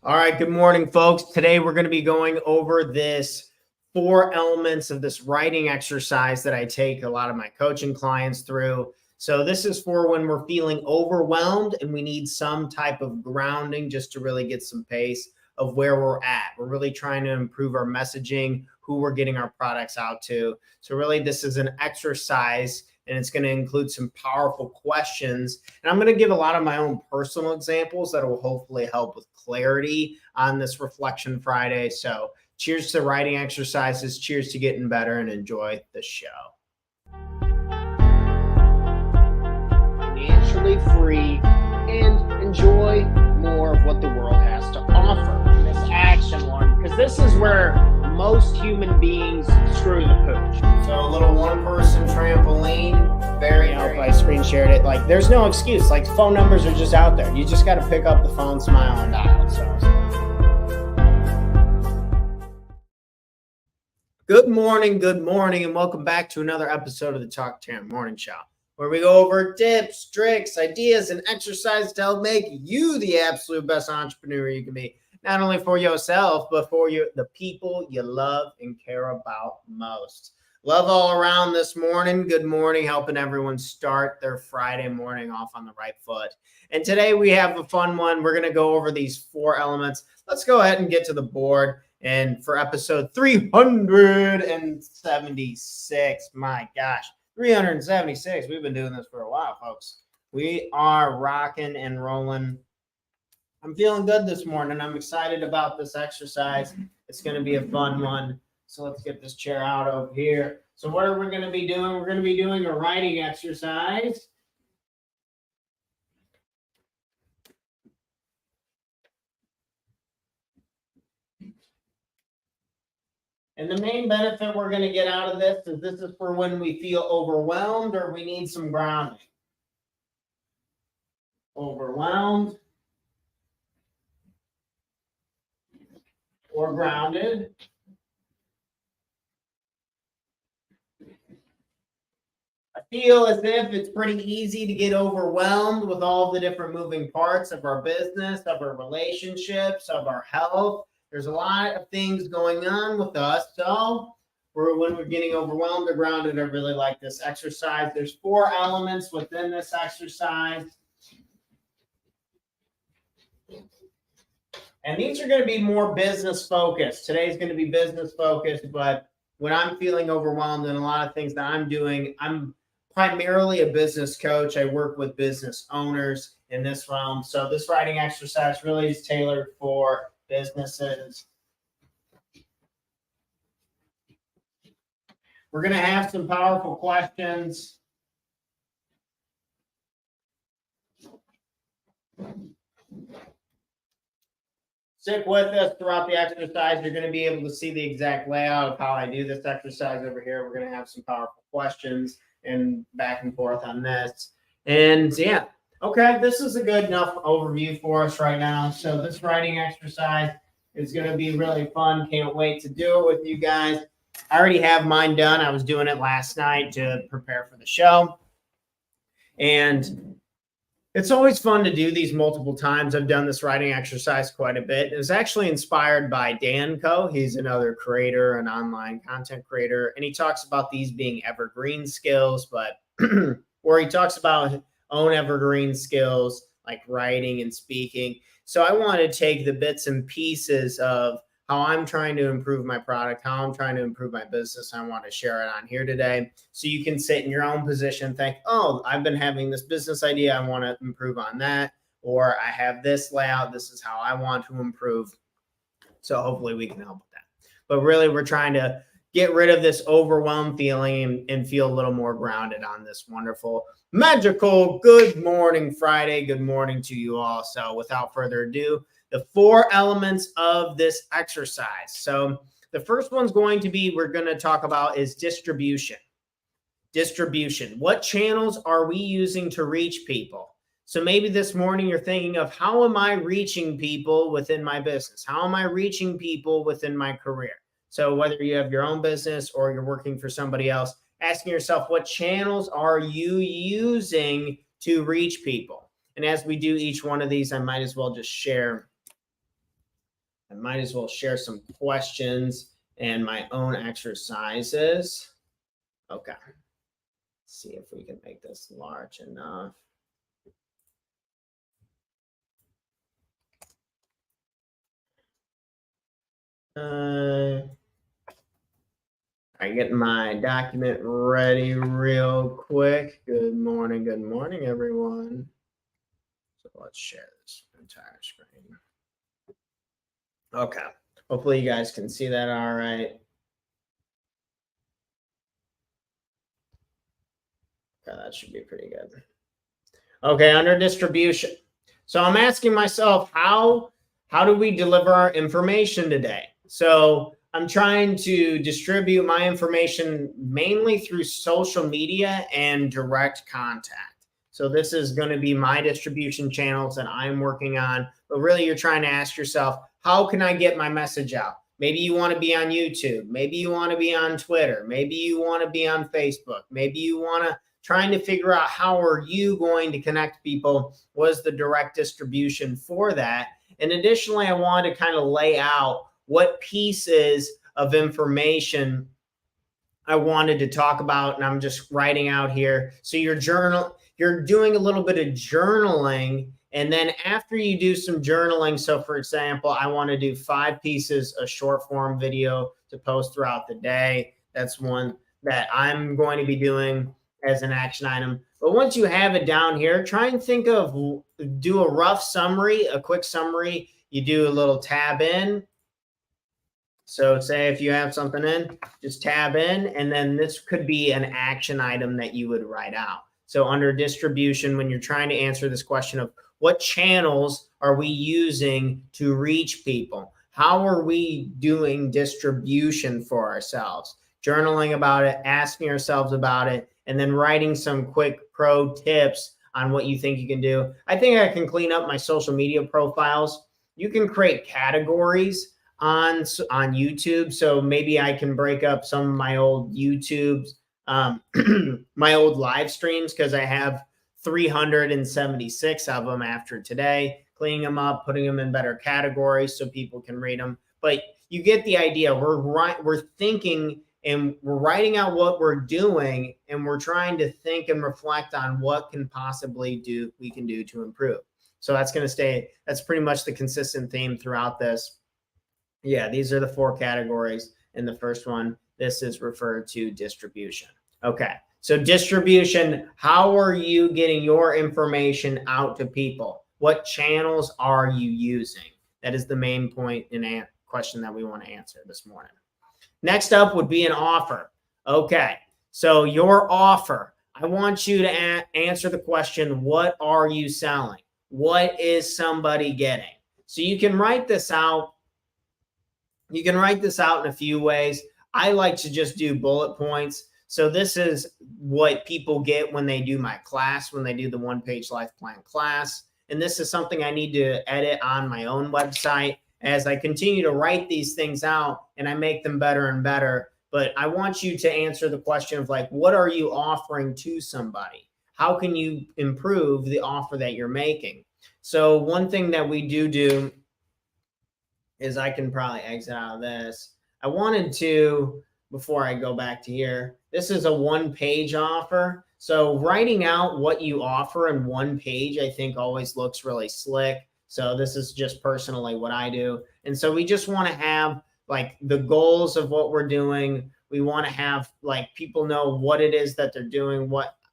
All right, good morning, folks. Today we're going to be going over this 4 elements of this writing exercise that I take a lot of my coaching clients through. So this is for when we're feeling overwhelmed and we need some type of grounding just to really get some pace of where we're at. We're really trying to improve our messaging, who we're getting our products out to. So really this is an exercise and it's going to include some powerful questions. And I'm going to give a lot of my own personal examples that will hopefully help with clarity on this Reflection Friday. So cheers to writing exercises, cheers to getting better, and enjoy the show. Financially free and enjoy more of what the world has to offer in this action one, because this is where most human beings screw the pooch. So a little one-person trampoline, very I screen shared it. Like, there's no excuse. Like, phone numbers are just out there. You just got to pick up the phone, smile, and dial. So, good morning, and welcome back to another episode of the Talk Taryn Morning Show, where we go over tips, tricks, ideas, and exercises to help make you the absolute best entrepreneur you can be. Not only for yourself, but for the people you love and care about most. Love all around this morning. Good morning, helping everyone start their Friday morning off on the right foot. And today we have a fun one. We're going to go over these 4 elements. Let's go ahead and get to the board. And for episode 376, my gosh, 376. We've been doing this for a while, folks. We are rocking and rolling. I'm feeling good this morning. I'm excited about this exercise. It's going to be a fun one. So let's get this chair out over here. So what are we going to be doing? We're going to be doing a writing exercise. And the main benefit we're going to get out of this is for when we feel overwhelmed or we need some grounding. Overwhelmed or grounded. I feel as if it's pretty easy to get overwhelmed with all the different moving parts of our business, of our relationships, of our health. There's a lot of things going on with us. So when we're getting overwhelmed or grounded, I really like this exercise. There's 4 elements within this exercise. And these are going to be more business focused. Today's going to be business focused, but when I'm feeling overwhelmed and a lot of things that I'm doing, I'm primarily a business coach. I work with business owners in this realm. So this writing exercise really is tailored for businesses. We're going to have some powerful questions. Stick with us throughout the exercise. You're going to be able to see the exact layout of how I do this exercise over here. We're going to have some powerful questions and back and forth on this. And yeah, okay, this is a good enough overview for us right now. So this writing exercise is going to be really fun. Can't wait to do it with you guys. I already have mine done. I was doing it last night to prepare for the show. And it's always fun to do these multiple times. I've done this writing exercise quite a bit. It was actually inspired by Dan Coe. He's another creator, an online content creator, and he talks about these being evergreen skills, but where he talks about own evergreen skills like writing and speaking. So I want to take the bits and pieces of how I'm trying to improve my product, how I'm trying to improve my business. I want to share it on here today. So you can sit in your own position and think, oh, I've been having this business idea. I want to improve on that. Or I have this layout. This is how I want to improve. So hopefully we can help with that. But really, we're trying to get rid of this overwhelmed feeling and feel a little more grounded on this wonderful, magical Good Morning Friday. Good morning to you all. So without further ado, the 4 elements of this exercise. So the first one's going to be, we're going to talk about is distribution. Distribution. What channels are we using to reach people? So maybe this morning you're thinking of, how am I reaching people within my business? How am I reaching people within my career? So whether you have your own business or you're working for somebody else, asking yourself, what channels are you using to reach people? And as we do each one of these, I might as well just share I might as well share some questions and my own exercises. Okay. Let's see if we can make this large enough. I get my document ready real quick. Good morning, everyone. So let's share this entire screen. Okay. Hopefully you guys can see that all right. Okay, that should be pretty good. Okay, under distribution. So I'm asking myself, how do we deliver our information today? So I'm trying to distribute my information mainly through social media and direct contact. So this is going to be my distribution channels that I'm working on. But really, you're trying to ask yourself, how can I get my message out? Maybe you want to be on YouTube. Maybe you want to be on Twitter. Maybe you want to be on Facebook. Maybe you want to trying to figure out how are you going to connect people. Was the direct distribution for that? And additionally, I wanted to kind of lay out what pieces of information I wanted to talk about, and I'm just writing out here. So you're doing a little bit of journaling, and then after you do some journaling, so for example, I want to do 5 pieces of short form video to post throughout the day. That's one that I'm going to be doing as an action item. But once you have it down here, try and do a rough summary, a quick summary. You do a little tab in. So say if you have something in, just tab in, and then this could be an action item that you would write out. So under distribution, when you're trying to answer this question of what channels are we using to reach people? How are we doing distribution for ourselves? Journaling about it, asking ourselves about it, and then writing some quick pro tips on what you think you can do. I think I can clean up my social media profiles. You can create categories on YouTube. So maybe I can break up some of my old YouTubes, my old live streams, because I have 376 of them after today, cleaning them up, putting them in better categories so people can read them. But you get the idea. We're thinking and we're writing out what we're doing, and we're trying to think and reflect on what can possibly we can do to improve. So that's going to stay. That's pretty much the consistent theme throughout this. Yeah, these are the 4 categories. And the first one, this is referred to distribution. Okay, so distribution, how are you getting your information out to people? What channels are you using? That is the main point in question that we want to answer this morning. Next up would be an offer. Okay, so your offer. I want you to answer the question, what are you selling? What is somebody getting? So you can write this out. You can write this out in a few ways. I like to just do bullet points. So this is what people get when they do my class, when they do the one-page life plan class. And this is something I need to edit on my own website as I continue to write these things out and I make them better and better. But I want you to answer the question of like, what are you offering to somebody? How can you improve the offer that you're making? So one thing that we do is I can probably exit out of this. I wanted to, before I go back to here, this is a 1-page offer. So writing out what you offer in 1 page, I think always looks really slick. So this is just personally what I do. And so we just want to have like the goals of what we're doing. We want to have like people know what it is that they're doing,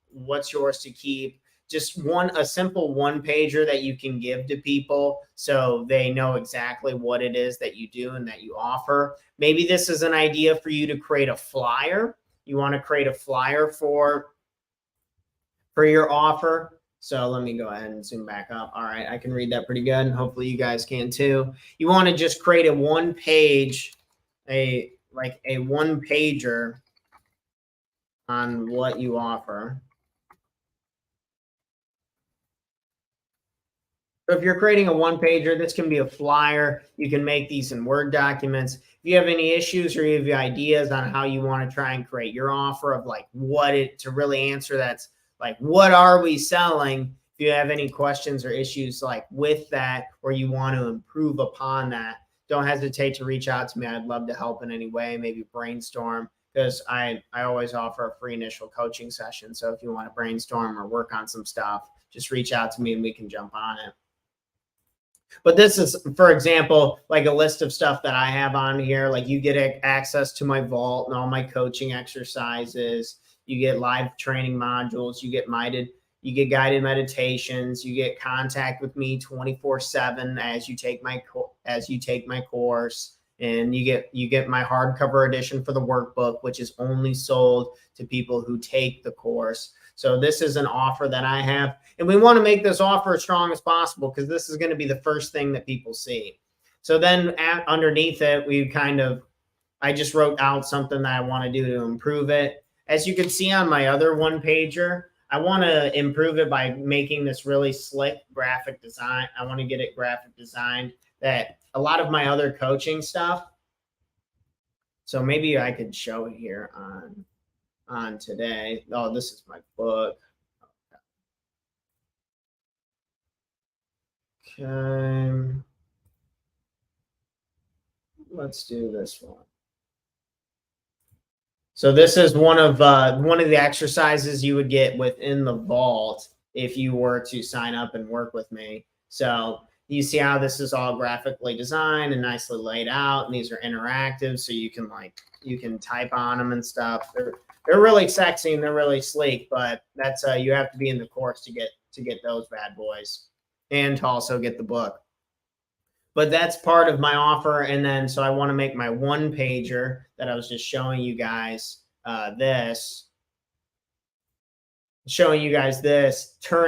what's yours to keep. Just a simple 1-pager that you can give to people so they know exactly what it is that you do and that you offer. Maybe this is an idea for you to create a flyer. You want to create a flyer for your offer. So let me go ahead and zoom back up. All right, I can read that pretty good, and hopefully you guys can too. You want to just create a 1-page, a 1-pager on what you offer. So if you're creating a 1-pager, this can be a flyer. You can make these in Word documents. If you have any issues or you have ideas on how you want to try and create your offer of like to really answer that's like, what are we selling? If you have any questions or issues like with that, or you want to improve upon that, don't hesitate to reach out to me. I'd love to help in any way, maybe brainstorm, because I always offer a free initial coaching session. So if you want to brainstorm or work on some stuff, just reach out to me and we can jump on it. But this is, for example, like a list of stuff that I have on here. Like you get access to my vault and all my coaching exercises. You get live training modules. You get guided meditations. You get contact with me 24/7 as you take my course. And you get my hardcover edition for the workbook, which is only sold to people who take the course. So this is an offer that I have, and we want to make this offer as strong as possible because this is going to be the first thing that people see. So then underneath it, I just wrote out something that I want to do to improve it. As you can see on my other one pager, I want to improve it by making this really slick graphic design. I want to get it graphic designed that a lot of my other coaching stuff. So maybe I could show it here on today. Oh, this is my book. Okay. Let's do this one. So this is one of the exercises you would get within the vault if you were to sign up and work with me. So you see how this is all graphically designed and nicely laid out, and these are interactive, so you can type on them and stuff. They're really sexy and they're really sleek, but that's you have to be in the course to get those bad boys and to also get the book. But that's part of my offer. And then, so I want to make my one pager that I was just showing you guys turn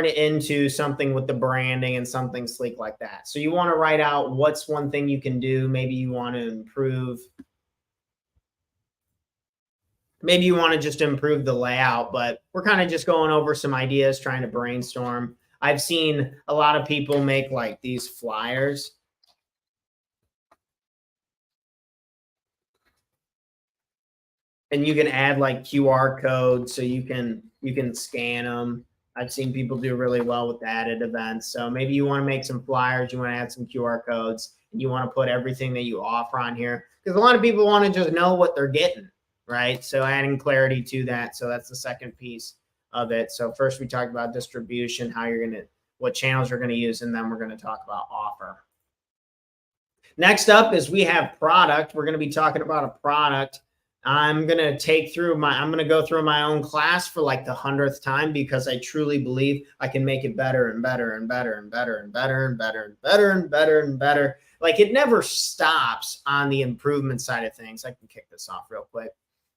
it into something with the branding and something sleek like that. So you want to write out what's one thing you can do. Maybe you want to improve. Maybe you want to just improve the layout, but we're kind of just going over some ideas, trying to brainstorm. I've seen a lot of people make like these flyers. And you can add like QR codes so you can scan them. I've seen people do really well with that at events. So maybe you want to make some flyers, you want to add some QR codes, and you want to put everything that you offer on here. Because a lot of people want to just know what they're getting, right? So adding clarity to that. So that's the second piece of it. So first we talked about distribution, what channels you're going to use, and then we're going to talk about offer. Next up is we have product. We're going to be talking about a product. I'm going to go through my own class for like the 100th time because I truly believe I can make it better and better and better and better and better and better and better and better and better. Like it never stops on the improvement side of things. I can kick this off real quick.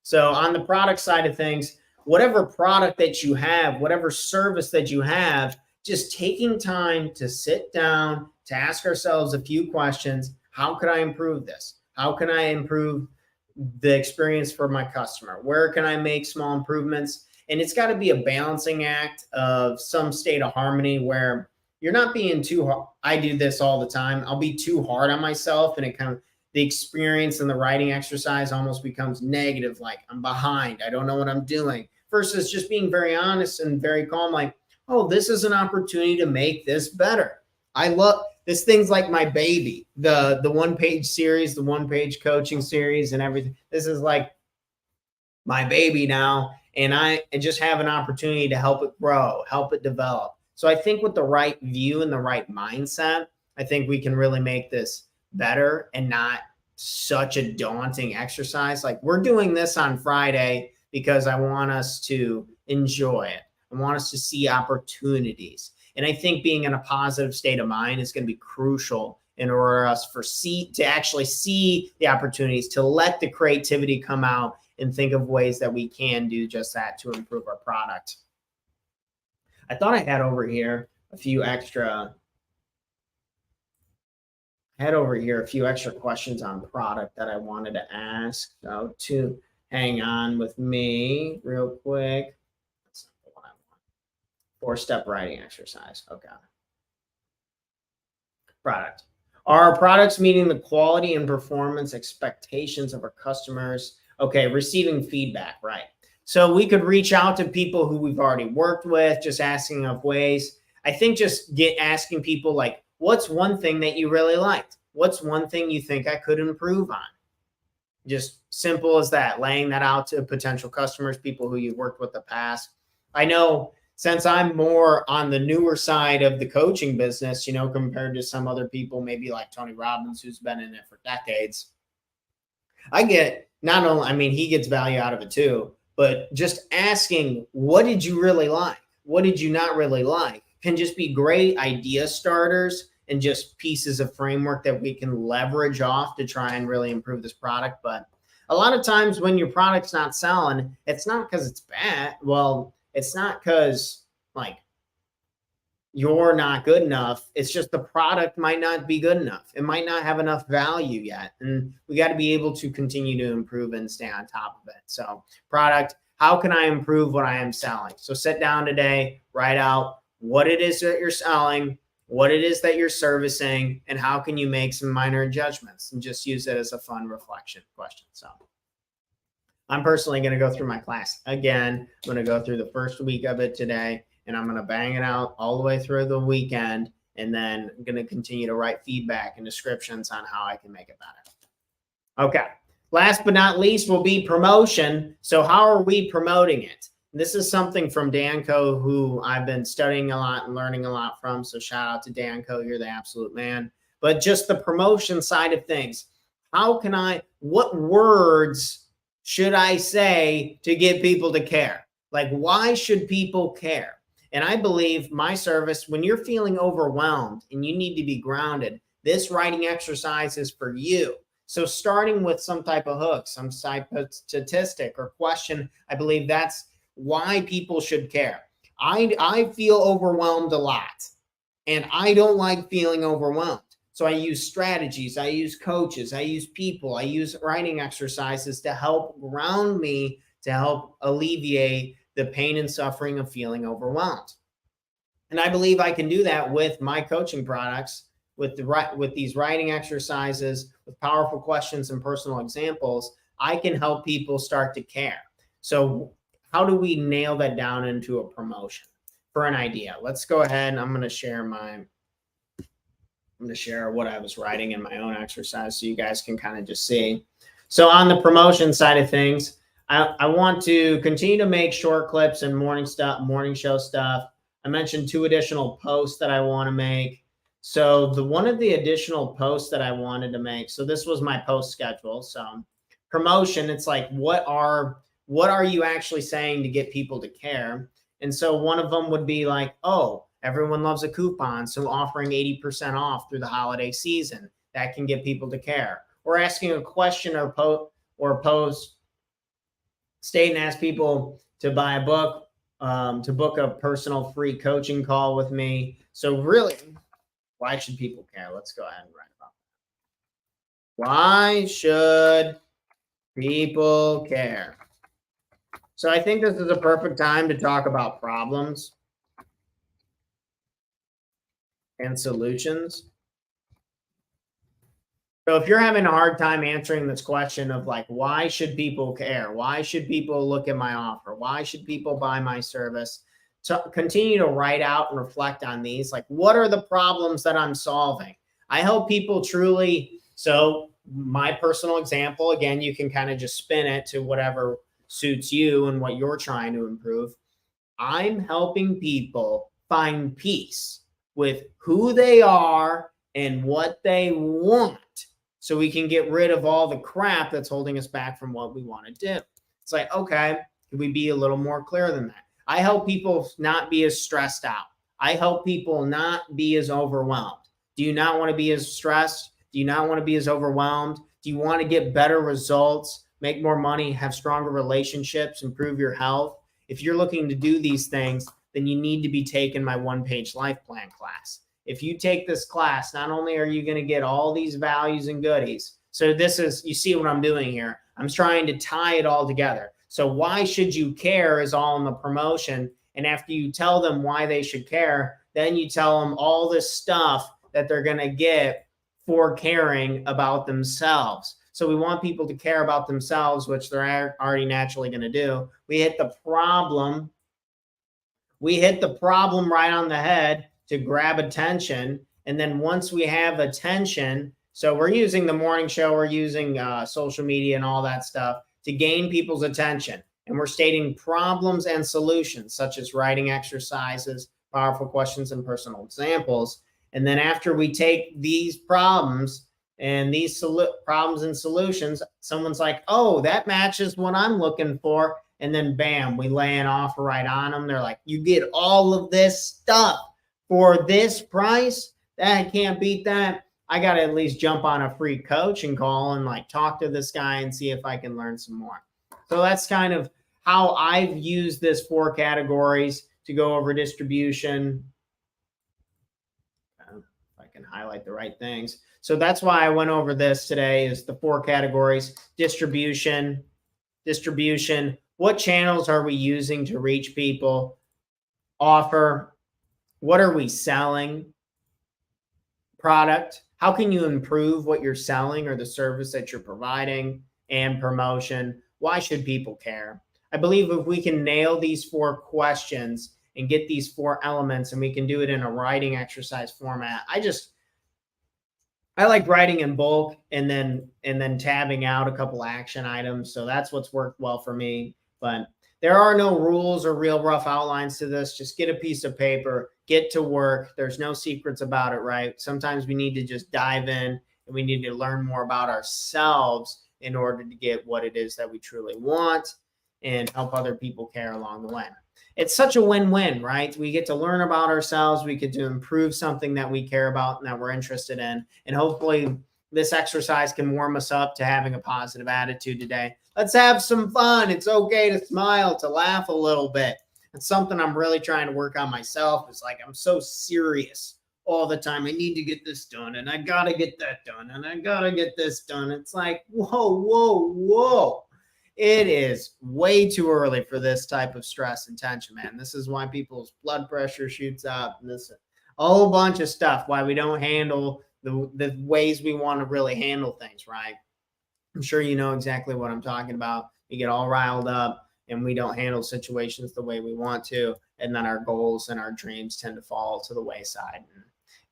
So on the product side of things, whatever product that you have, whatever service that you have, just taking time to sit down, to ask ourselves a few questions. How could I improve this? How can I improve the experience for my customer? Where can I make small improvements? And it's got to be a balancing act of some state of harmony where you're not being too hard. I do this all the time. I'll be too hard on myself, and the experience and the writing exercise almost becomes negative. Like I'm behind. I don't know what I'm doing. Versus just being very honest and very calm. Like, oh, this is an opportunity to make this better. I love this. Thing's like my baby, the one-page series, the one-page coaching series and everything. This is like my baby now. And I just have an opportunity to help it grow, help it develop. So I think with the right view and the right mindset, I think we can really make this better and not such a daunting exercise. Like we're doing this on Friday because I want us to enjoy it. I want us to see opportunities. And I think being in a positive state of mind is going to be crucial in order for us to actually see the opportunities, to let the creativity come out and think of ways that we can do just that to improve our product. I thought I had over here a few extra questions on product that I wanted to ask. So to hang on with me real quick. 4-step writing exercise. Okay. Product. Are our products meeting the quality and performance expectations of our customers? Okay, receiving feedback, right. So we could reach out to people who we've already worked with, just asking of ways. I think just asking people like, what's one thing that you really liked? what's one thing you think I could improve on? Just simple as that, laying that out to potential customers, people who you've worked with in the past. I know since I'm more on the newer side of the coaching business, compared to some other people, maybe like Tony Robbins, who's been in it for decades, I get not only, I mean, he gets value out of it too, but just asking, what did you really like? What did you not really like? Can just be great idea starters and just pieces of framework that we can leverage off to try and really improve this product. But a lot of times when your product's not selling, it's not because it's bad. Well, it's not because like you're not good enough. It's just the product might not be good enough. It might not have enough value yet. And we got to be able to continue to improve and stay on top of it. So product, how can I improve what I am selling? So sit down today, write out what it is that you're selling, what it is that you're servicing, and how can you make some minor adjustments, and just use it as a fun reflection question. So I'm personally going to go through my class again. I'm going to go through the first week of it today, and I'm going to bang it out all the way through the weekend, and then I'm going to continue to write feedback and descriptions on how I can make it better. Okay. Last but not least will be promotion. So how are we promoting it? This is something from Danco, who I've been studying a lot and learning a lot from. So shout out to Danco. You're the absolute man. But just the promotion side of things. What words should I say to get people to care? Like, why should people care? And I believe my service, when you're feeling overwhelmed and you need to be grounded, this writing exercise is for you. So starting with some type of hook, some type of statistic or question, I believe that's why people should care. I feel overwhelmed a lot, and I don't like feeling overwhelmed. So I use strategies, I use coaches, I use people, I use writing exercises to help ground me, to help alleviate the pain and suffering of feeling overwhelmed. And I believe I can do that with my coaching products, with these writing exercises, with powerful questions and personal examples. I can help people start to care. So how do we nail that down into a promotion for an idea? Let's go ahead, and I'm going to share what I was writing in my own exercise so you guys can kind of just see. So on the promotion side of things, I want to continue to make short clips and morning show stuff. I mentioned 2 additional posts that I want to make. So one of the additional posts that I wanted to make, so this was my post schedule. So promotion, it's like, what are you actually saying to get people to care? And so one of them would be like, oh, everyone loves a coupon, so offering 80% off through the holiday season. That can get people to care. Or asking a question or post, state and ask people to buy a book, to book a personal free coaching call with me. So really, why should people care? Let's go ahead and write about that. Why should people care? So I think this is a perfect time to talk about problems and solutions. So if you're having a hard time answering this question of like, why should people care? Why should people look at my offer? Why should people buy my service? To continue to write out and reflect on these, like, what are the problems that I'm solving? I help people truly. So my personal example, again, you can kind of just spin it to whatever suits you and what you're trying to improve. I'm helping people find peace with who they are and what they want, so we can get rid of all the crap that's holding us back from what we want to do. It's like, okay, can we be a little more clear than that? I help people not be as stressed out. I help people not be as overwhelmed. Do you not want to be as stressed? Do you not want to be as overwhelmed? Do you want to get better results, make more money, have stronger relationships, improve your health? If you're looking to do these things, then you need to be taking my 1-page life plan class. If you take this class, not only are you going to get all these values and goodies. So this is, you see what I'm doing here. I'm trying to tie it all together. So why should you care is all in the promotion. And after you tell them why they should care, then you tell them all this stuff that they're going to get for caring about themselves. So we want people to care about themselves, which they're already naturally going to do. We hit the problem right on the head to grab attention. And then once we have attention, So we're using the morning show, we're using social media and all that stuff to gain people's attention. And we're stating problems and solutions, such as writing exercises, powerful questions, and personal examples. And then after we take these problems and these problems and solutions, someone's like, oh, that matches what I'm looking for. And then bam, we lay an offer right on them. They're like, you get all of this stuff for this price? That can't beat that. I got to at least jump on a free coach and call and like talk to this guy and see if I can learn some more. So that's kind of how I've used this 4 categories to go over distribution. If I can highlight the right things. So that's why I went over this today, is the 4 categories: distribution, what channels are we using to reach people, offer, what are we selling, product, how can you improve what you're selling or the service that you're providing, and promotion, why should people care? I believe if we can nail these 4 questions and get these 4 elements, and we can do it in a writing exercise format. I like writing in bulk and then tabbing out a couple action items. So that's what's worked well for me. But there are no rules or real rough outlines to this. Just get a piece of paper, get to work. There's no secrets about it, right? Sometimes we need to just dive in and we need to learn more about ourselves in order to get what it is that we truly want and help other people care along the way. It's such a win-win, right? We get to learn about ourselves. We get to improve something that we care about and that we're interested in. And hopefully this exercise can warm us up to having a positive attitude today. Let's have some fun. It's okay to smile, to laugh a little bit. It's something I'm really trying to work on myself. It's like I'm so serious all the time. I need to get this done, and I got to get that done, and I got to get this done. It's like, whoa. It is way too early for this type of stress and tension, man. This is why people's blood pressure shoots up, and this a whole bunch of stuff, why we don't handle the ways we want to really handle things, right? I'm sure you know exactly what I'm talking about. We get all riled up and we don't handle situations the way we want to. And then our goals and our dreams tend to fall to the wayside.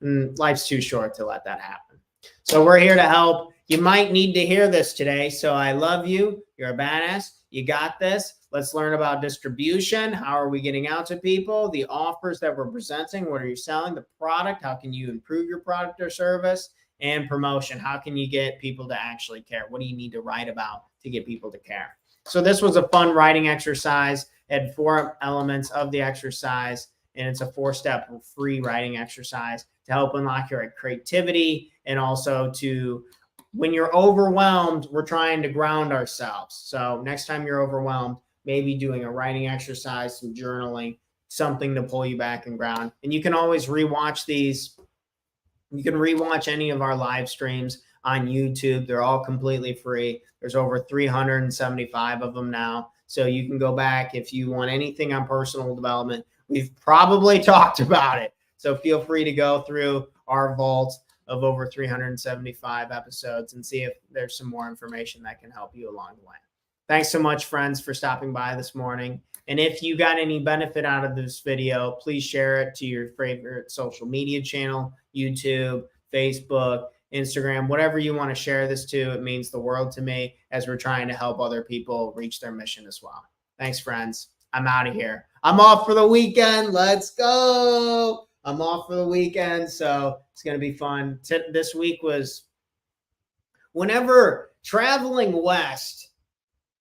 And life's too short to let that happen. So we're here to help. You might need to hear this today. So I love you. You're a badass. You got this. Let's learn about distribution. How are we getting out to people? The offers that we're presenting. What are you selling? The product. How can you improve your product or service? And promotion. How can you get people to actually care? What do you need to write about to get people to care? So this was a fun writing exercise. It had 4 elements of the exercise, and it's a 4-step free writing exercise to help unlock your creativity, and also to, when you're overwhelmed, we're trying to ground ourselves. So next time you're overwhelmed, maybe doing a writing exercise, some journaling, something to pull you back and ground. And you can always rewatch these. You can rewatch any of our live streams on YouTube. They're all completely free. There's over 375 of them now. So you can go back if you want anything on personal development. We've probably talked about it. So feel free to go through our vault of over 375 episodes and see if there's some more information that can help you along the way. Thanks so much, friends, for stopping by this morning. And if you got any benefit out of this video, please share it to your favorite social media channel, YouTube, Facebook, Instagram, whatever you want to share this to. It means the world to me as we're trying to help other people reach their mission as well. Thanks, friends. I'm out of here. I'm off for the weekend. Let's go. I'm off for the weekend, so it's going to be fun. This week was, whenever traveling west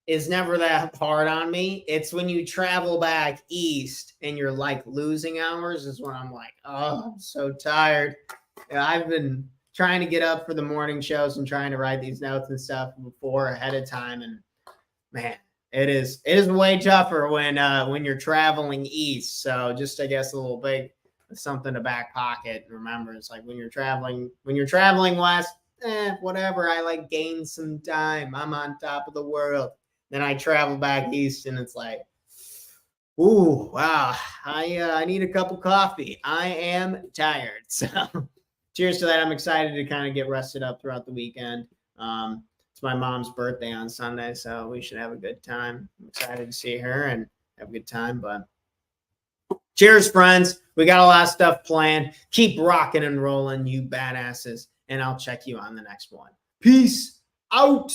is never that hard on me. It's when you travel back east and you're like losing hours is when I'm like, oh, I'm so tired. I've been trying to get up for the morning shows and trying to write these notes and stuff before ahead of time. And man, it is way tougher when you're traveling east. So just, I guess, a little bit something to back pocket. Remember, it's like when you're traveling west, whatever. I like gain some time. I'm on top of the world. Then I travel back east and it's like, ooh, wow, I need a cup of coffee. I am tired. So cheers to that. I'm excited to kind of get rested up throughout the weekend. It's my mom's birthday on Sunday, so we should have a good time. I'm excited to see her and have a good time. But cheers, friends. We got a lot of stuff planned. Keep rocking and rolling, you badasses. and I'll check you on the next one. Peace out.